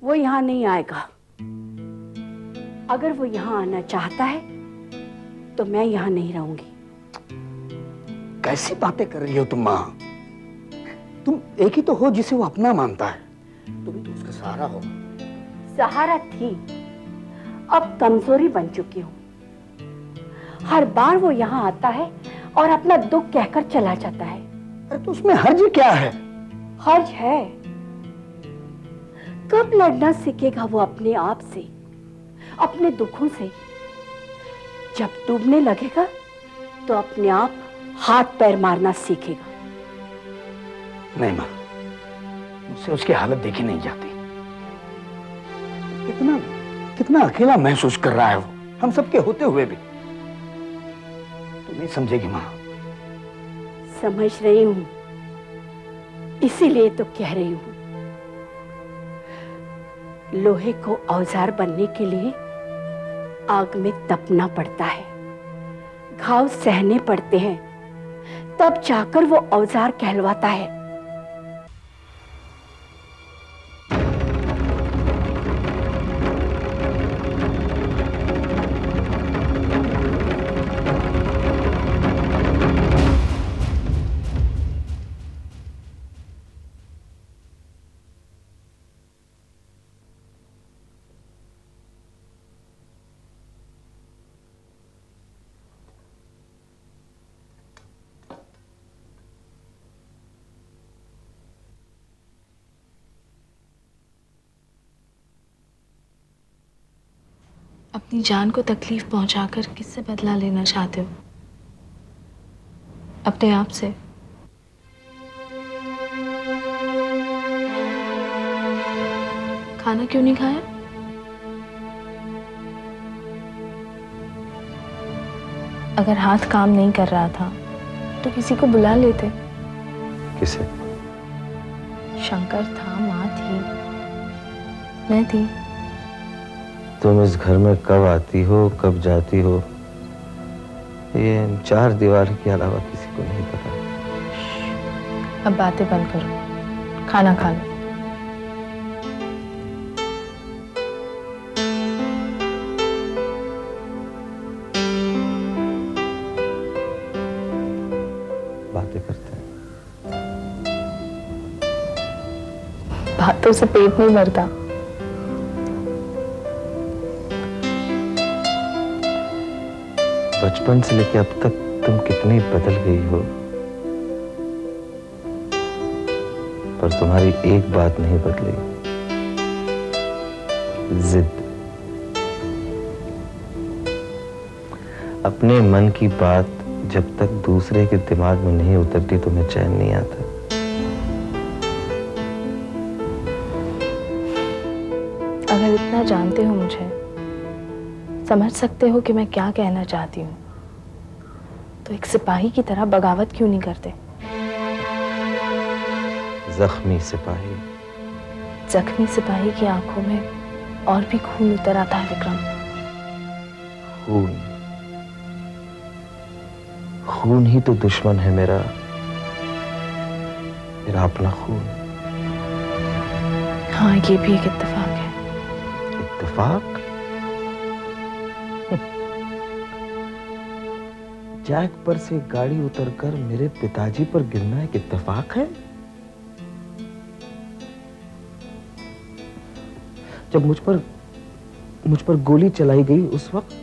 वो यहाँ नहीं आएगा। अगर वो यहाँ आना चाहता है तो मैं यहाँ नहीं रहूंगी। कैसी बातें कर रही हो तुम माँ? तुम एक ही तो हो जिसे वो अपना मानता है। तुम ही तो उसका सहारा हो। सहारा थी, अब कमजोरी बन चुकी हूँ। हर बार वो यहाँ आता है और अपना दुख कहकर चला जाता है। अरे तो उसमें हर्ज क्या है? हर्ज है। कब लड़ना सीखेगा वो अपने आप से, अपने दुखों से? जब डूबने लगेगा तो अपने आप हाथ पैर मारना सीखेगा। नहीं माँ, मुझसे उसकी हालत देखी नहीं जाती। कितना कितना अकेला महसूस कर रहा है वो, हम सबके होते हुए भी। तू नहीं समझेगी माँ। समझ रही हूं, इसीलिए तो कह रही हूं। लोहे को औजार बनने के लिए आग में तपना पड़ता है, घाव सहने पड़ते हैं, तब जाकर वो औजार कहलवाता है। अपनी जान को तकलीफ पहुंचाकर किससे बदला लेना चाहते हो? अपने आप से। खाना क्यों नहीं खाया? अगर हाथ काम नहीं कर रहा था तो किसी को बुला लेते। किसे? शंकर था, माँ थी, मैं थी। तुम इस घर में कब आती हो, कब जाती हो, ये चार दीवार के अलावा किसी को नहीं पता। अब बातें बंद करो, खाना खा लो। बातें करते हैं। बातों से पेट नहीं भरता। बचपन से लेकर अब तक तुम कितनी बदल गई हो, पर तुम्हारी एक बात नहीं बदली, जिद। अपने मन की बात जब तक दूसरे के दिमाग में नहीं उतरती तुम्हें चैन नहीं आता। अगर इतना जानते हो मुझे, समझ सकते हो कि मैं क्या कहना चाहती हूँ, तो एक सिपाही की तरह बगावत क्यों नहीं करते? जख्मी सिपाही। जख्मी सिपाही की आंखों में और भी खून उतर आता है विक्रम। खून? खून ही तो दुश्मन है मेरा अपना खून। हाँ, ये भी एक इत्तेफाक है। इत्तेफाक? जैक पर से गाड़ी उतरकर मेरे पिताजी पर गिरना एक इत्तेफाक है? जब मुझ पर गोली चलाई गई उस वक्त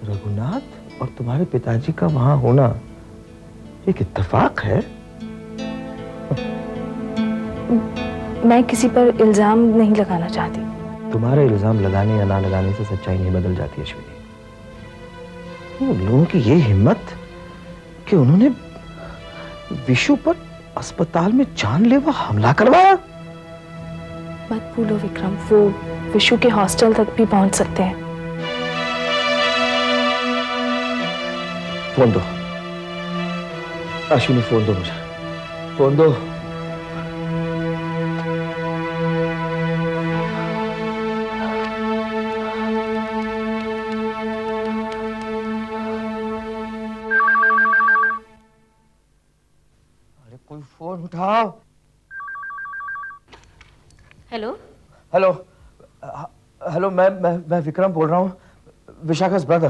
रघुनाथ और तुम्हारे पिताजी का वहां होना एक इत्तेफाक है? मैं किसी पर इल्जाम नहीं लगाना चाहती। तुम्हारे इल्जाम लगाने या ना लगाने से सच्चाई नहीं बदल जाती अश्विनी। लोगों की ये हिम्मत कि उन्होंने विशु पर अस्पताल में जानलेवा हमला करवाया। मत भूलो विक्रम, वो विशु के हॉस्टल तक भी पहुंच सकते हैं। फोन दो अश्विनी, फोन दो मुझे, फोन दो। अरे कोई फोन उठाओ। हेलो। हेलो। हेलो, मैं विक्रम बोल रहा हूँ, विशाखा's ब्रदर।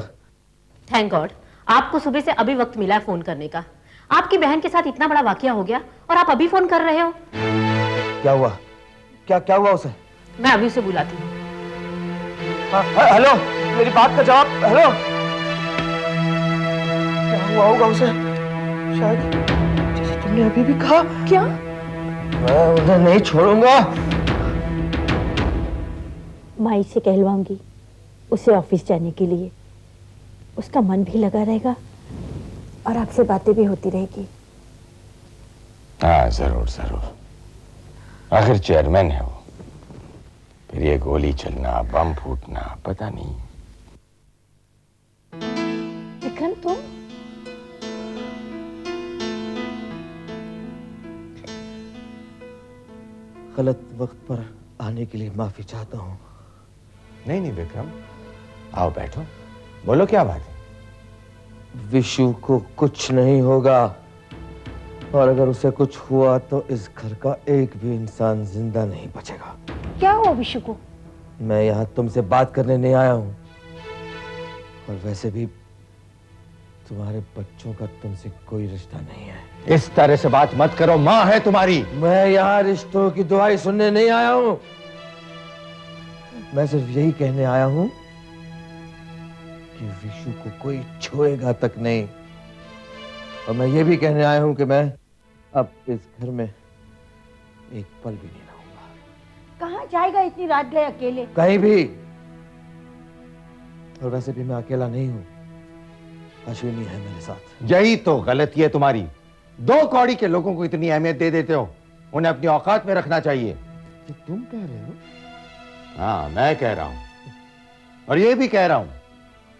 थैंक गॉड आपको सुबह से अभी वक्त मिला है फोन करने का। आपकी बहन के साथ इतना बड़ा वाकया हो गया और आप अभी फोन कर रहे हो। क्या हुआ? क्या हुआ उसे? मैं अभी उसे बुलाती हूँ। हेलो, मेरी बात का जवाब। हेलो, क्या हुआ होगा उसे? शायद जैसे तुमने अभी भी कहा। क्या? मैं उन्हें नहीं छोड़ूंगा। माई से कहलवाऊंगी उसे ऑफिस जाने के लिए, उसका मन भी लगा रहेगा और आपसे बातें भी होती रहेगी। हाँ जरूर जरूर, आखिर चेयरमैन है वो, फिर ये गोली चलना, बम फूटना, पता नहीं। विक्रम तुम? गलत वक्त पर आने के लिए माफी चाहता हूँ। नहीं विक्रम, आओ बैठो, बोलो क्या बात है। विशु को कुछ नहीं होगा, और अगर उसे कुछ हुआ तो इस घर का एक भी इंसान जिंदा नहीं बचेगा। क्या हुआ विशु को? मैं यहाँ तुमसे बात करने नहीं आया हूँ, और वैसे भी तुम्हारे बच्चों का तुमसे कोई रिश्ता नहीं है। इस तरह से बात मत करो, माँ है तुम्हारी। मैं यहाँ रिश्तों की दुआई सुनने नहीं आया हूँ, मैं सिर्फ यही कहने आया हूँ कि विशु को कोई छुएगा तक नहीं, और मैं ये भी कहने आया हूँ कि मैं अब इस घर में एक पल भी नहीं रहूंगा। कहाँ जाएगा इतनी रात गए अकेले? कहीं भी। और वैसे भी मैं अकेला नहीं हूँ, अश्विनी है मेरे साथ। यही तो गलती है तुम्हारी, 2 कौड़ी के लोगों को इतनी अहमियत दे देते हो, उन्हें अपनी औकात में रखना चाहिए। ये तुम कह रहे हो? हाँ मैं कह रहा हूं, और ये भी कह रहा हूं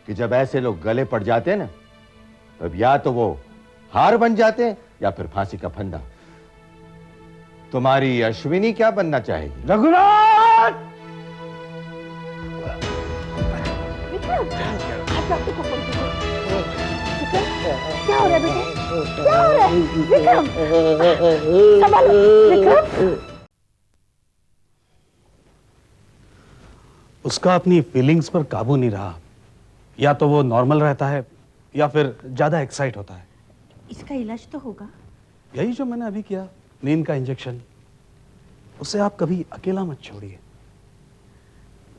कि जब ऐसे लोग गले पड़ जाते हैं ना, तब या तो वो हार बन जाते हैं या फिर फांसी का फंदा। तुम्हारी अश्विनी क्या बनना चाहेगी? रघुनाथ! विक्रम, आप डॉक्टर को फोन कीजिए। विक्रम, क्या हो रहा है बेटे? क्या हो रहा है? विक्रम, संभालो। विक्रम, उसका अपनी फीलिंग्स पर काबू नहीं रहा। या तो वो नॉर्मल रहता है या फिर ज्यादा एक्साइट होता है। इसका इलाज तो होगा। यही जो मैंने अभी किया, नींद का इंजेक्शन। उसे आप कभी अकेला मत छोड़िए।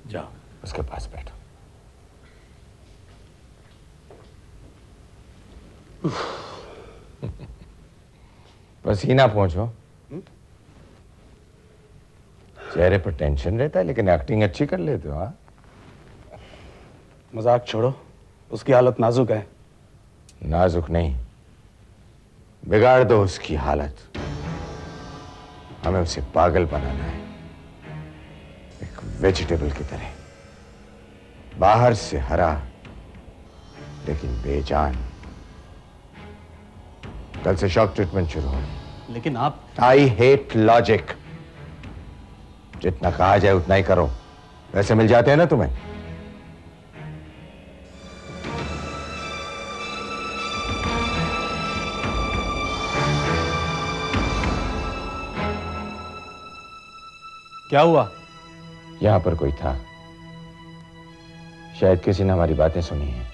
जाओ उसके पास बैठो। पसीना पहुंचो। चेहरे पर टेंशन रहता है लेकिन एक्टिंग अच्छी कर लेते हो। हाँ, मजाक छोड़ो, उसकी हालत नाजुक है। नाजुक नहीं, बिगाड़ दो उसकी हालत। हमें उसे पागल बनाना है, एक वेजिटेबल की तरह, बाहर से हरा लेकिन बेजान। कल से शॉक ट्रीटमेंट शुरू हो। लेकिन आप आई हेट लॉजिक। जितना कहा जाए उतना ही करो, वैसे मिल जाते हैं ना तुम्हें। क्या हुआ? यहां पर कोई था, शायद किसी ने हमारी बातें सुनी हैं।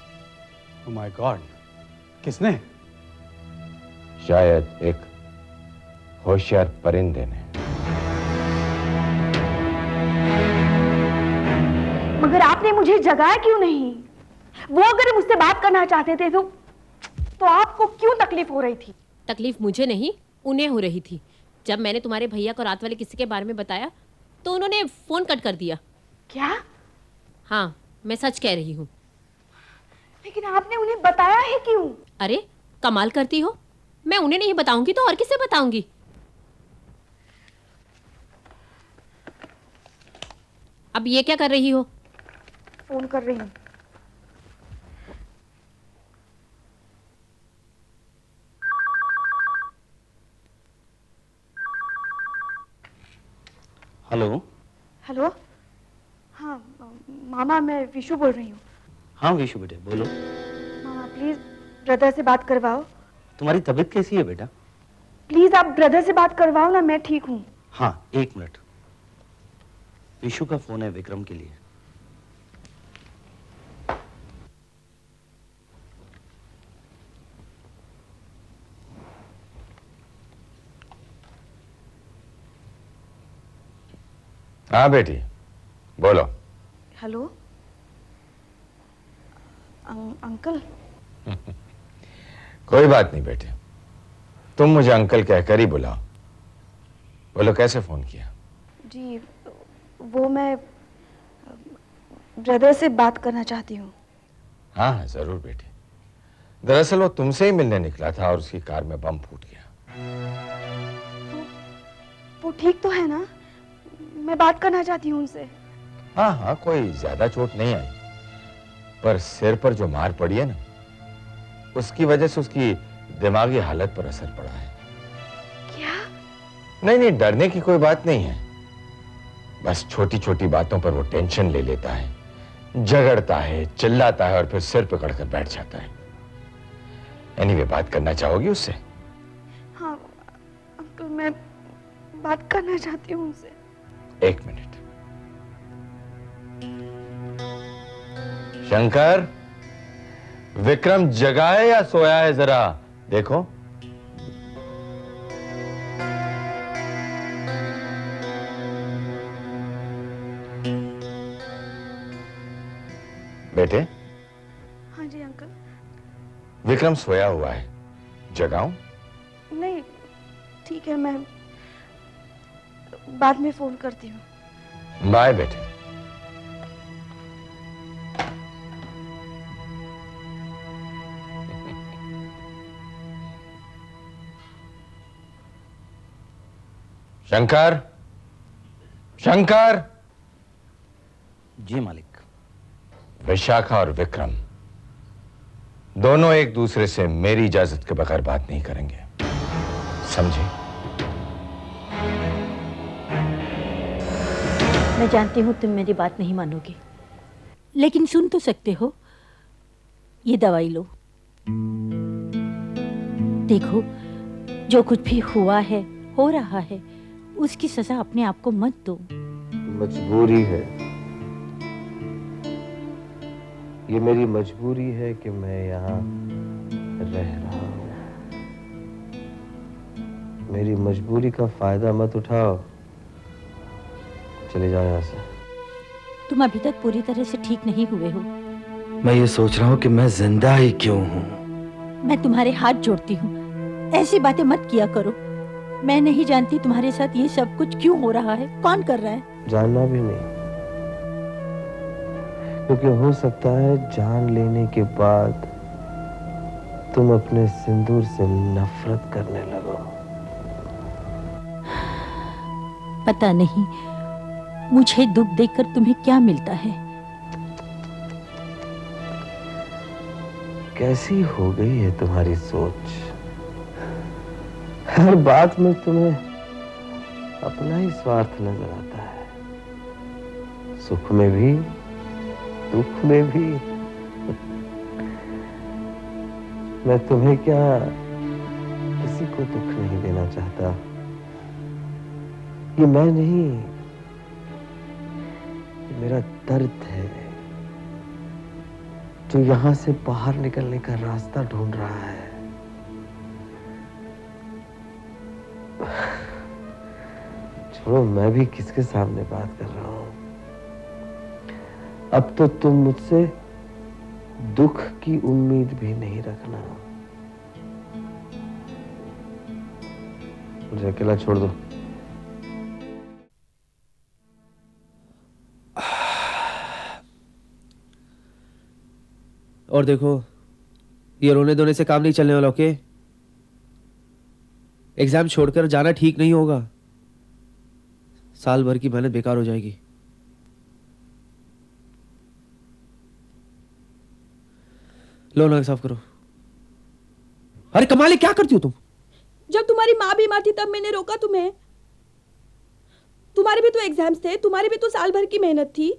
ओह माय गॉड, किसने? शायद एक होशियार परिंदे ने। मगर आपने मुझे जगाया क्यों नहीं? वो अगर मुझसे बात करना चाहते थे तो आपको क्यों तकलीफ हो रही थी? तकलीफ मुझे नहीं, उन्हें हो रही थी। जब मैंने तुम्हारे भैया को रात वाले किस्से के बारे में बताया तो उन्होंने फोन कट कर दिया। क्या? हाँ, मैं सच कह रही हूँ। लेकिन आपने उन्हें बताया है क्यों? अरे कमाल करती हो, मैं उन्हें नहीं बताऊंगी तो और किसे बताऊंगी? अब ये क्या कर रही हो? फोन कर रही हूँ। हेलो। हेलो, हाँ मामा, मैं विशु बोल रही हूँ। हाँ विशु बेटे बोलो। मामा प्लीज ब्रदर से बात करवाओ। तुम्हारी तबीयत कैसी है बेटा? प्लीज आप ब्रदर से बात करवाओ ना, मैं ठीक हूँ। हाँ 1 मिनट। विशु का फोन है विक्रम के लिए। हाँ बेटी, बोलो। Hello uncle. कोई बात नहीं बेटे, तुम मुझे अंकल कहकर ही बुलाओ। बोलो कैसे फोन किया? जी वो मैं ब्रदर से बात करना चाहती हूँ। हाँ हाँ जरूर बेटे। दरअसल वो तुमसे ही मिलने निकला था और उसकी कार में बम फूट गया। वो ठीक तो है ना? मैं बात करना चाहती हूँ उनसे। हाँ हाँ, कोई ज्यादा चोट नहीं आई, पर सिर पर जो मार पड़ी है ना, उसकी वजह से उसकी दिमागी हालत पर असर पड़ा है। क्या? नहीं नहीं, डरने की कोई बात नहीं है। बस छोटी छोटी बातों पर वो टेंशन ले लेता है, झगड़ता है, चिल्लाता है और फिर सिर पकड़कर बैठ जाता है। एनीवे, बात करना चाहोगी उससे? हाँ अंकल, मैं बात करना चाहती हूँ उनसे। एक मिनट। शंकर, विक्रम जगा है या सोया है, जरा देखो। बेटे। हाँ जी अंकल। विक्रम सोया हुआ है, जगाऊं? नहीं ठीक है, मैं बाद में फोन करती हूँ। बाय बेटे। शंकर, शंकर। जी मालिक। विशाखा और विक्रम दोनों एक दूसरे से मेरी इजाजत के बगैर बात नहीं करेंगे, समझे? मैं जानती हूं तुम मेरी बात नहीं मानोगे, लेकिन सुन तो सकते हो। ये दवाई लो। देखो, जो कुछ भी हुआ है, हो रहा है, उसकी सजा अपने आप को मत दो। मजबूरी है, ये मेरी मजबूरी है कि मैं यहाँ रह रहा हूँ। मेरी मजबूरी का फायदा मत उठाओ, चले जाओ यहाँ से। तुम अभी तक पूरी तरह से ठीक नहीं हुए हो। मैं ये सोच रहा हूँ कि मैं जिंदा ही क्यों हूँ। मैं तुम्हारे हाथ जोड़ती हूँ, ऐसी बातें मत किया करो। मैं नहीं जानती तुम्हारे साथ ये सब कुछ क्यों हो रहा है, कौन कर रहा है। जानना भी नहीं, क्योंकि हो सकता है जान लेने के बाद तुम अपने सिंदूर से नफरत करने लगो। पता नहीं मुझे दुख देखकर तुम्हें क्या मिलता है। कैसी हो गई है तुम्हारी सोच? हर बात में तुम्हें अपना ही स्वार्थ नजर आता है, सुख में भी दुख में भी। मैं तुम्हें क्या किसी को दुख नहीं देना चाहता। ये मैं नहीं, ये मेरा दर्द है जो यहां से बाहर निकलने का रास्ता ढूंढ रहा है। छोड़ो, मैं भी किसके सामने बात कर रहा हूं। अब तो तुम मुझसे दुख की उम्मीद भी नहीं रखना। मुझे अकेला छोड़ दो। और देखो, ये रोने धोने से काम नहीं चलने वाला। ओके, एग्जाम छोड़कर जाना ठीक नहीं होगा। साल भर की मेहनत बेकार हो जाएगी। लो, नाक साफ करो। अरे कमाल, क्या करती हो तुम? जब तुम्हारी माँ बीमार थी तब मैंने रोका तुम्हें। तुम्हारे भी तो एग्जाम्स थे, तुम्हारी भी तो साल भर की मेहनत थी।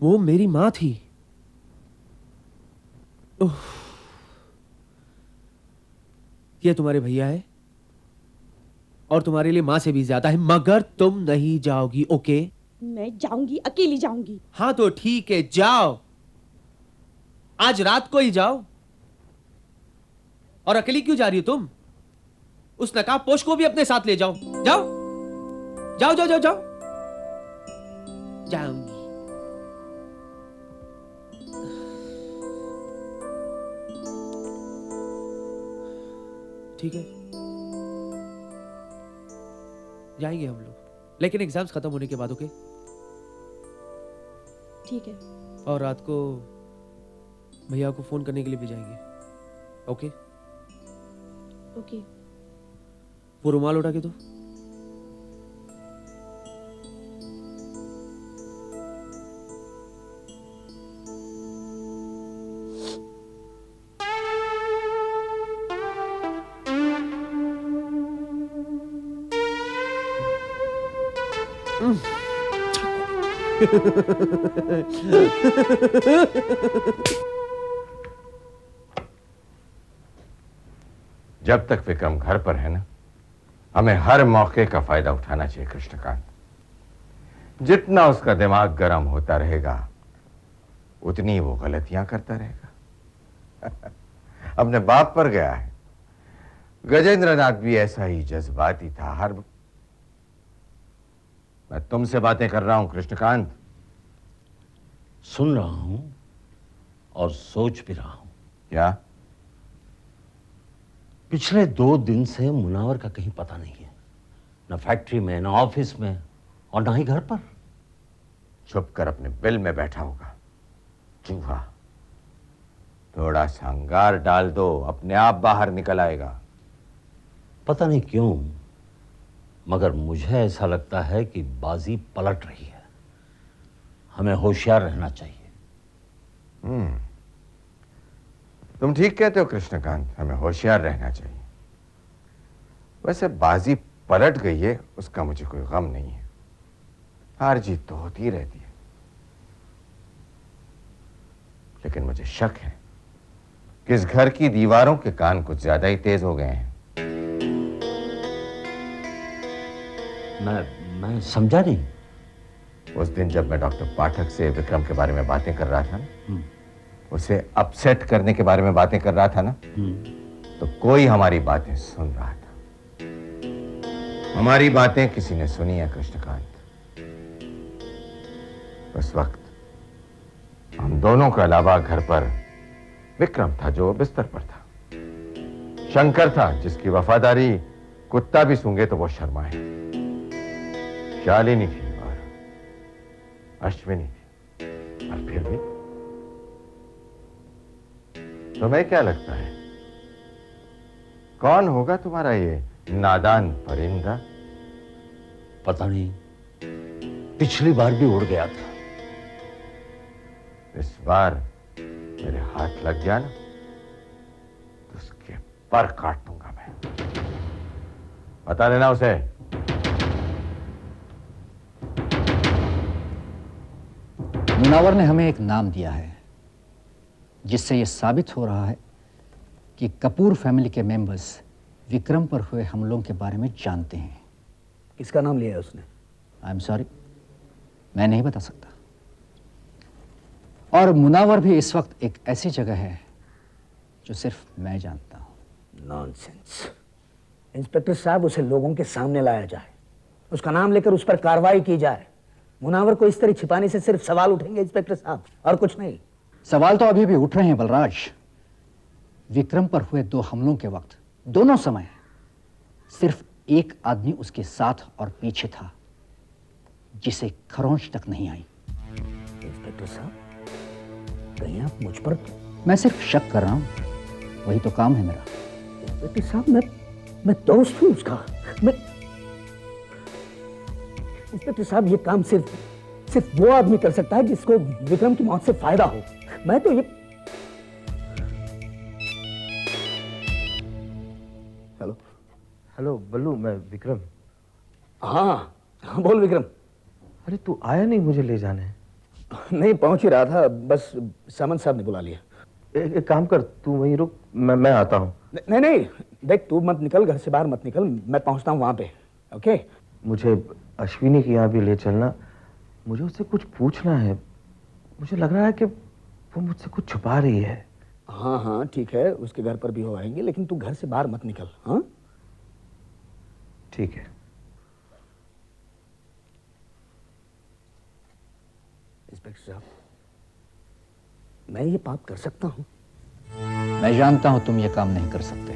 वो मेरी माँ थी। ये तुम्हारे भैया है और तुम्हारे लिए माँ से भी ज्यादा है, मगर तुम नहीं जाओगी। ओके? मैं जाऊंगी, अकेली जाऊंगी। हाँ तो ठीक है, जाओ। आज रात को ही जाओ। और अकेली क्यों जा रही हो तुम? उस नकाबपोश को भी अपने साथ ले जाओ। जाओ जाओ जाओ जाओ जाओ। जाऊंगी। ठीक है, जाएंगे हम लोग, लेकिन एग्जाम्स खत्म होने के बाद। ओके? ठीक है। और रात को भैया को फोन करने के लिए भी जाएंगे। ओके? ओके। वो रुमाल उठा के दो। जब तक विक्रम घर पर है ना, हमें हर मौके का फायदा उठाना चाहिए कृष्णकांत। जितना उसका दिमाग गर्म होता रहेगा उतनी वो गलतियां करता रहेगा। अपने बाप पर गया है। गजेंद्रनाथ भी ऐसा ही जज्बाती था। मैं तुमसे बातें कर रहा हूं कृष्णकांत। सुन रहा हूं और सोच भी रहा हूं। क्या? पिछले 2 दिन से मुनावर का कहीं पता नहीं है, न फैक्ट्री में, न ऑफिस में, और न ही घर पर। छुपकर अपने बिल में बैठा होगा। चूहा। थोड़ा सा अंगार डाल दो, अपने आप बाहर निकल आएगा। पता नहीं क्यों, मगर मुझे ऐसा लगता है कि बाजी पलट रही है। हमें होशियार रहना चाहिए। तुम ठीक कहते हो कृष्णकांत, हमें होशियार रहना चाहिए। वैसे बाजी पलट गई है उसका मुझे कोई गम नहीं है। हार जीत तो होती रहती है, लेकिन मुझे शक है कि इस घर की दीवारों के कान कुछ ज्यादा ही तेज हो गए हैं। मैं समझा नहीं। उस दिन जब मैं डॉक्टर पाठक से विक्रम के बारे में बातें कर रहा था ना, उसे अपसेट करने के बारे में बातें कर रहा था ना, तो कोई हमारी बातें सुन रहा था। हमारी बातें किसी ने सुनी है कृष्णकांत। उस वक्त हम दोनों के अलावा घर पर विक्रम था जो बिस्तर पर था, शंकर था जिसकी वफादारी कुत्ता भी सूंघे तो वो शर्माए, शालिनी थी और अश्विनी थी। और फिर भी तुम्हें क्या लगता है कौन होगा तुम्हारा ये नादान परिंदा? पता नहीं, पिछली बार भी उड़ गया था। इस बार मेरे हाथ लग गया ना तो उसके पर काट दूंगा मैं। बता देना उसे। मुनावर ने हमें एक नाम दिया है जिससे यह साबित हो रहा है कि कपूर फैमिली के मेंबर्स विक्रम पर हुए हमलों के बारे में जानते हैं। किसका नाम लिया है उसने? आई एम सॉरी, मैं नहीं बता सकता। और मुनावर भी इस वक्त एक ऐसी जगह है जो सिर्फ मैं जानता हूं। नॉनसेंस। इंस्पेक्टर साहब, उसे लोगों के सामने लाया जाए, उसका नाम लेकर उस पर कार्रवाई की जाए। मुनावर को इस तरह छिपाने से सिर्फ सवाल उठेंगे इंस्पेक्टर साहब, और कुछ नहीं। सवाल तो अभी भी उठ रहे हैं बलराज। विक्रम पर हुए 2 हमलों के वक्त दोनों समय सिर्फ एक आदमी उसके साथ और पीछे था जिसे खरोंच तक नहीं आई। इंस्पेक्टर साहब, कहीं आप मुझ पर? मैं सिर्फ शक कर रहा हूं, वही तो काम है मेरा। इंस्पेक्टर साहब, मैं दोस्त हूं उसका। इंस्पेक्टर साहब, ये काम सिर्फ वो आदमी कर सकता है जिसको विक्रम की मौत से फायदा हो। मैं तो ये हेलो बल्लू, मैं विक्रम। हाँ, बोल विक्रम। अरे तू आया नहीं मुझे ले जाने? नहीं, पहुंच ही रहा था, बस सामंत साहब ने बुला लिया। एक काम कर, तू वहीं रुक, मैं आता हूँ। नहीं, देख, तू मत निकल, घर से बाहर मत निकल, मैं पहुंचता हूँ वहां पे। ओके? मुझे अश्विनी के यहाँ भी ले चलना, मुझे उससे कुछ पूछना है। मुझे लग रहा है कि वो मुझसे कुछ छुपा रही है। हाँ, ठीक है, उसके घर पर भी हो आएंगे, लेकिन तू घर से बाहर मत निकल। हाँ, ठीक है। इंस्पेक्टर साहब, मैं ये पाप कर सकता हूं? मैं जानता हूं तुम ये काम नहीं कर सकते,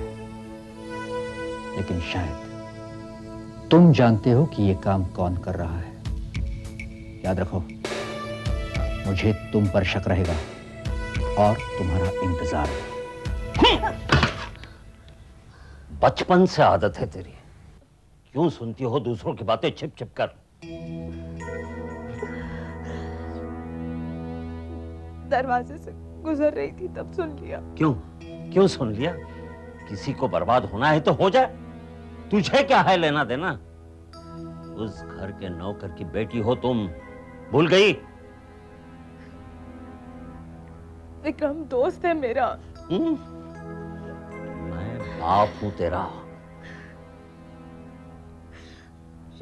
लेकिन शायद तुम जानते हो कि ये काम कौन कर रहा है। याद रखो, मुझे तुम पर शक रहेगा और तुम्हारा इंतजार। बचपन से आदत है तेरी, क्यों सुनती हो दूसरों की बातें छिप छिप कर? दरवाजे से गुजर रही थी तब सुन लिया। क्यों सुन लिया? किसी को बर्बाद होना है तो हो जाए, तुझे क्या है लेना देना? उस घर के नौकर की बेटी हो तुम, भूल गई? विक्रम दोस्त है मेरा। मैं बाप हूं तेरा।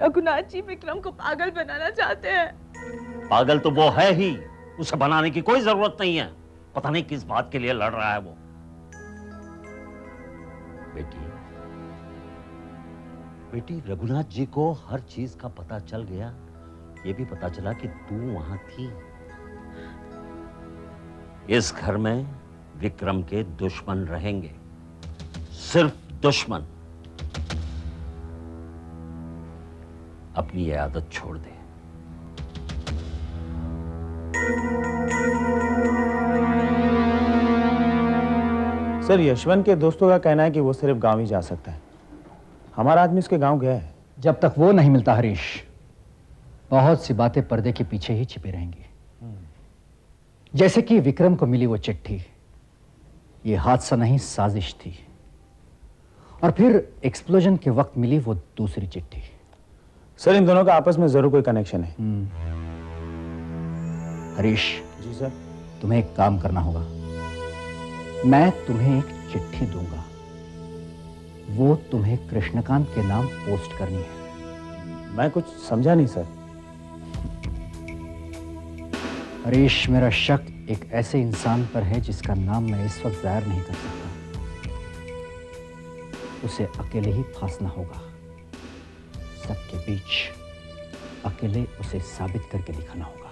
रघुनाथ जी विक्रम को पागल बनाना चाहते हैं। पागल तो वो है ही, उसे बनाने की कोई जरूरत नहीं है। पता नहीं किस बात के लिए लड़ रहा है वो। बेटी रघुनाथ जी को हर चीज का पता चल गया। ये भी पता चला कि तू वहां थी। इस घर में विक्रम के दुश्मन रहेंगे, सिर्फ दुश्मन। अपनी ये आदत छोड़ दे। सर, यशवंत के दोस्तों का कहना है कि वो सिर्फ गांव ही जा सकता है। हमारा आदमी उसके गांव गया है। जब तक वो नहीं मिलता हरीश, बहुत सी बातें पर्दे के पीछे ही छिपी रहेंगी। जैसे कि विक्रम को मिली वो चिट्ठी, ये हादसा नहीं साजिश थी। और फिर एक्सप्लोजन के वक्त मिली वो दूसरी चिट्ठी। सर, इन दोनों का आपस में जरूर कोई कनेक्शन है। हरीश जी सर, तुम्हें एक काम करना होगा। मैं तुम्हें एक चिट्ठी दूंगा, वो तुम्हें कृष्णकांत के नाम पोस्ट करनी है। मैं कुछ समझा नहीं सर। हरीश, मेरा शक एक ऐसे इंसान पर है जिसका नाम मैं इस वक्त जाहिर नहीं कर सकता। उसे अकेले ही फांसना होगा, सबके बीच अकेले उसे साबित करके दिखाना होगा।